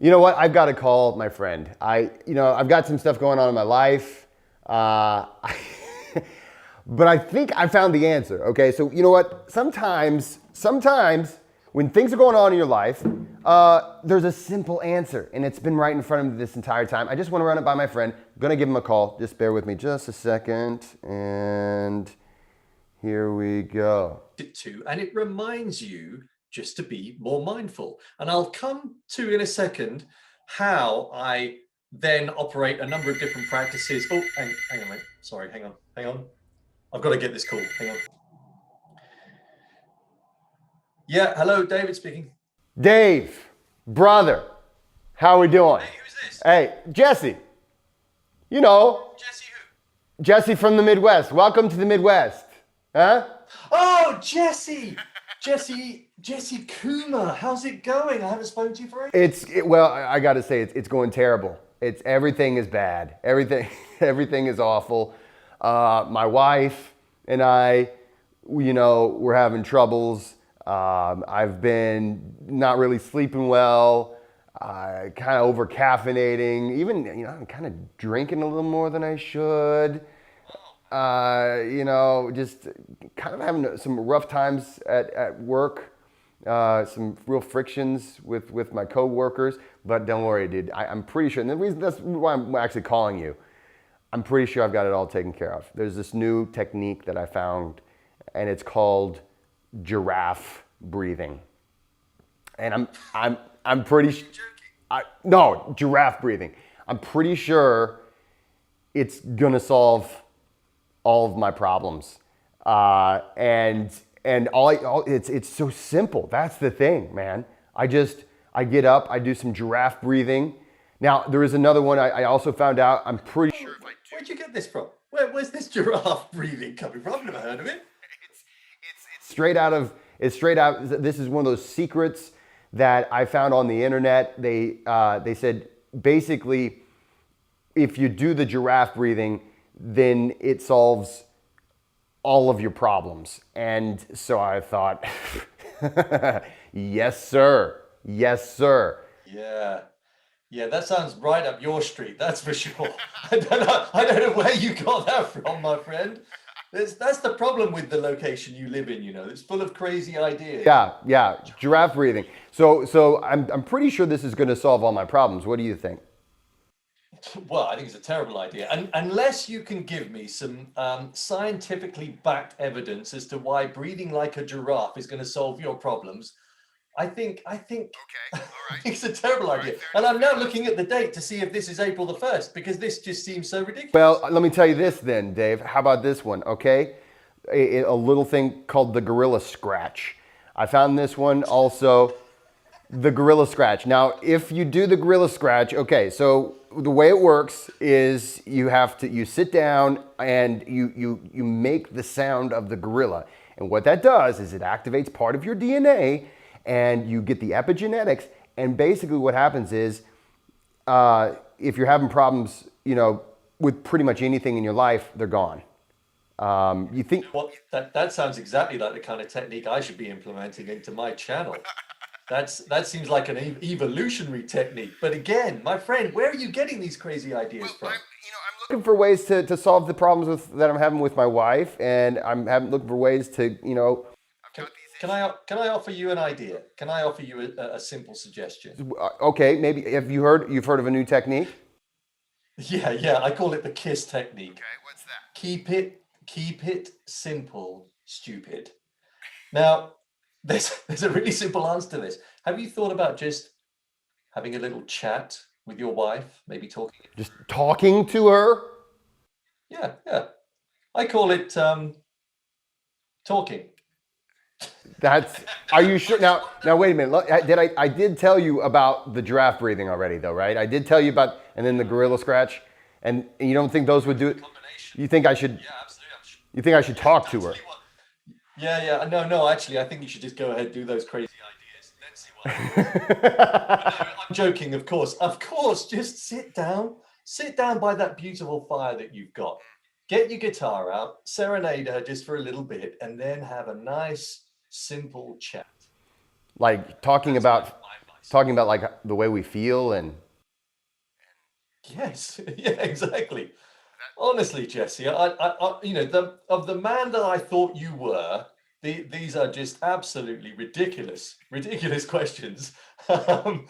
You know what? I've got to call my friend. I've got some stuff going on in my life. Uh, but I think I found the answer. Okay, so you know what? Sometimes when things are going on in your life, there's a simple answer, and it's been right in front of me this entire time. I just want to run it by my friend. I'm gonna give him a call. Just bear with me just a second, and here we go. And it reminds you just to be more mindful. And I'll come to in a second how I then operate a number of different practices. Oh, hang on, mate. Sorry, hang on. I've got to get this call. Hang on. Yeah, hello, David speaking. Dave, brother, how we doing? Hey, who's this? Hey, Jesse. You know, Jesse who? Jesse from the Midwest. Welcome to the Midwest. Huh? Oh, Jesse Coomer. How's it going? I haven't spoken to you for ages. Well, I got to say, it's going terrible. Everything is bad. Everything is awful. My wife and I, we're having troubles. I've been not really sleeping well, kind of over caffeinating, even, I'm kind of drinking a little more than I should. Just kind of having some rough times at work, some real frictions with my coworkers. But don't worry, dude. I'm pretty sure, and that's why I'm actually calling you. I'm pretty sure I've got it all taken care of. There's this new technique that I found, and it's called giraffe breathing. And I'm pretty no, giraffe breathing. I'm pretty sure it's gonna solve all of my problems. It's so simple. That's the thing, man. I get up, I do some giraffe breathing. Now, there is another one I also found out. I'm pretty sure if I do. Where'd you get this from? Where's this giraffe breathing coming from? I've never heard of it. It's straight out. This is one of those secrets that I found on the internet. They said basically, if you do the giraffe breathing, then it solves all of your problems. And so I thought, yes, sir. Yes, sir. Yeah, that sounds right up your street, that's for sure. I don't know where you got that from, my friend. That's the problem with the location you live in, it's full of crazy ideas. Yeah, giraffe breathing. So I'm pretty sure this is going to solve all my problems. What do you think? Well, I think it's a terrible idea. And unless you can give me some scientifically backed evidence as to why breathing like a giraffe is going to solve your problems, I think Okay, all right. it's a terrible idea. And I'm now looking at the date to see if this is April the 1st, because this just seems so ridiculous. Well, let me tell you this then, Dave. How about this one, okay? A little thing called the gorilla scratch. I found this one also, the gorilla scratch. Now, if you do the gorilla scratch, okay, so the way it works is you sit down and you make the sound of the gorilla. And what that does is it activates part of your DNA, and you get the epigenetics. And basically what happens is, if you're having problems, with pretty much anything in your life, they're gone. You think... Well, that sounds exactly like the kind of technique I should be implementing into my channel. That seems like an evolutionary technique. But again, my friend, where are you getting these crazy ideas from? I'm looking for ways to solve the problems that I'm having with my wife, and looking for ways to, Can I offer you an idea? Can I offer you a simple suggestion? Okay, maybe you've heard of a new technique? Yeah, I call it the KISS technique. Okay, what's that? Keep it simple, stupid. Now, there's a really simple answer to this. Have you thought about just having a little chat with your wife, maybe talking? Just talking to her? Yeah. I call it talking. Are you sure? Now wait a minute. I did tell you about the giraffe breathing already though, right? I did tell you about, and then the gorilla scratch, and you don't think those would do it? You think I should? Yeah, absolutely. You think I should talk to her? Yeah. No, actually, I think you should just go ahead and do those crazy ideas. Let's see what happens. No, I'm joking, of course. Of course, just sit down by that beautiful fire that you've got. Get your guitar out, serenade her just for a little bit, and then have a nice, simple chat. Like talking about talking about like the way we feel and. Yes, yeah, exactly. Honestly, Jesse, you know, the man that I thought you were, these are just absolutely ridiculous questions. And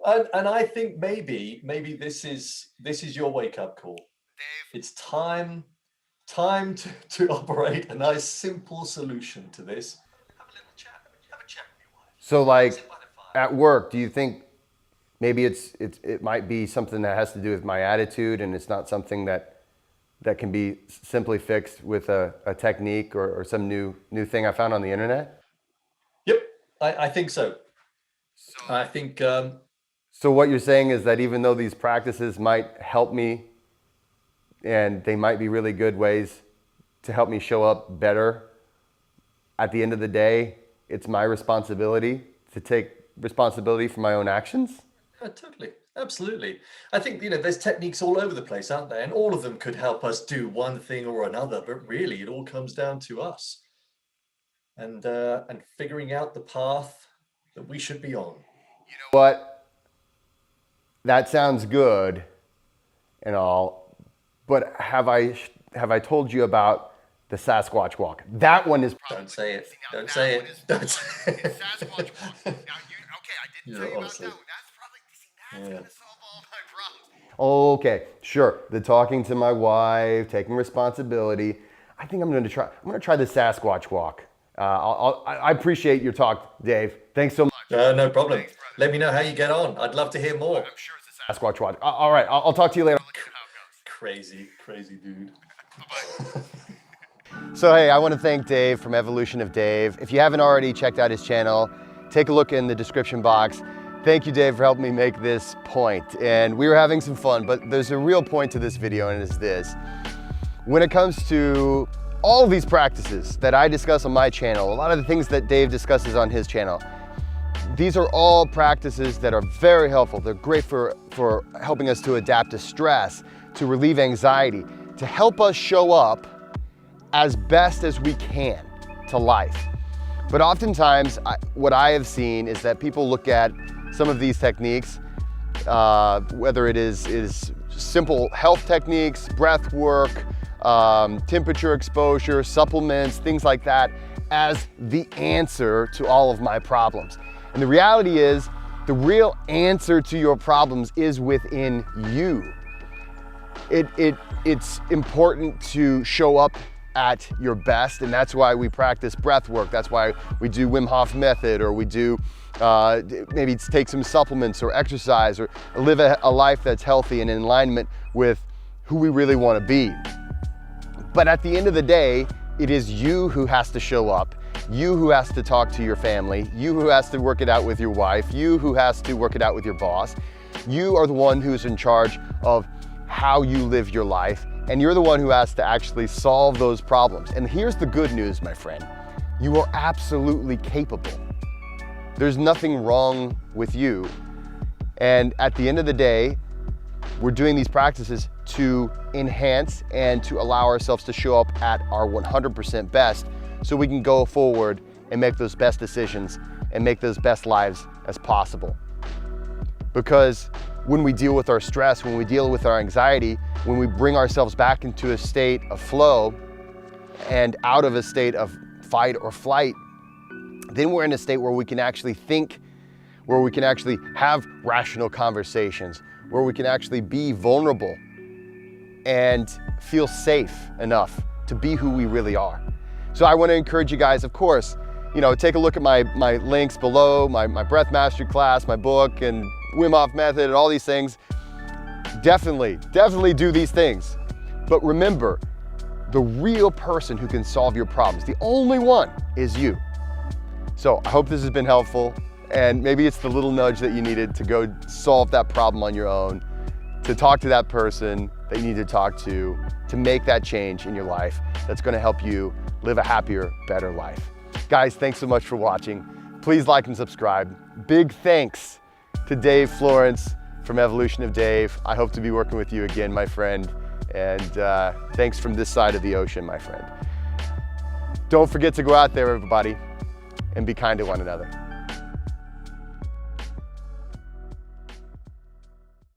I think maybe this is your wake up call. Dave, it's time to operate a nice simple solution to this. Have a little chat. Have a chat with your wife. So like at work, do you think maybe it might be something that has to do with my attitude, and it's not something that can be simply fixed with a technique or some new thing I found on the internet? Yep, I think so. I think. So what you're saying is that even though these practices might help me, and they might be really good ways to help me show up better, at the end of the day, it's my responsibility to take responsibility for my own actions? Totally. Absolutely. I think, you know, there's techniques all over the place, aren't there? And all of them could help us do one thing or another, but really it all comes down to us and figuring out the path that we should be on. You know what? That sounds good and all, but have I told you about the Sasquatch Walk? That one is probably... Don't say it. Don't say it. Don't say it. It's Sasquatch Walk. Now, okay, I didn't tell you about that one. That's probably, that's going to solve all my problems. Okay, sure. The talking to my wife, taking responsibility. I think I'm going to try the Sasquatch Walk. I appreciate your talk, Dave. Thanks so much. No problem. Thanks, let me know how you get on. I'd love to hear more. I'm sure it's a Sasquatch Walk. All right, I'll talk to you later. Crazy dude. Bye-bye. So hey, I want to thank Dave from Evolution of Dave. If you haven't already checked out his channel, take a look in the description box. Thank you, Dave, for helping me make this point. And we were having some fun, but there's a real point to this video, and it's this. When it comes to all of these practices that I discuss on my channel, a lot of the things that Dave discusses on his channel, these are all practices that are very helpful. They're great for helping us to adapt to stress, to relieve anxiety, to help us show up as best as we can to life. But oftentimes, what I have seen is that people look at some of these techniques, whether it is simple health techniques, breath work, temperature exposure, supplements, things like that, as the answer to all of my problems. And the reality is, the real answer to your problems is within you. It's important to show up at your best, and that's why we practice breath work. That's why we do Wim Hof method, or we do maybe take some supplements or exercise, or live a life that's healthy and in alignment with who we really want to be. But at the end of the day, it is you who has to show up, you who has to talk to your family, you who has to work it out with your wife, you who has to work it out with your boss. You are the one who's in charge of how you live your life, and you're the one who has to actually solve those problems. And here's the good news, my friend. You are absolutely capable. There's nothing wrong with you. And at the end of the day, we're doing these practices to enhance and to allow ourselves to show up at our 100% best, so we can go forward and make those best decisions and make those best lives as possible. Because when we deal with our stress, when we deal with our anxiety, when we bring ourselves back into a state of flow and out of a state of fight or flight, then we're in a state where we can actually think, where we can actually have rational conversations, where we can actually be vulnerable and feel safe enough to be who we really are. So I want to encourage you guys, of course, you know, take a look at my links below, my breath mastery class, my book, and Wim Hof method, and all these things. Definitely do these things. But remember, the real person who can solve your problems, the only one, is you. So I hope this has been helpful, and maybe it's the little nudge that you needed to go solve that problem on your own, to talk to that person that you need to talk to make that change in your life that's going to help you live a happier, better life. Guys, thanks so much for watching. Please like and subscribe. Big thanks to Dave Florence from Evolution of Dave. I hope to be working with you again, my friend. And thanks from this side of the ocean, my friend. Don't forget to go out there, everybody, and be kind to one another.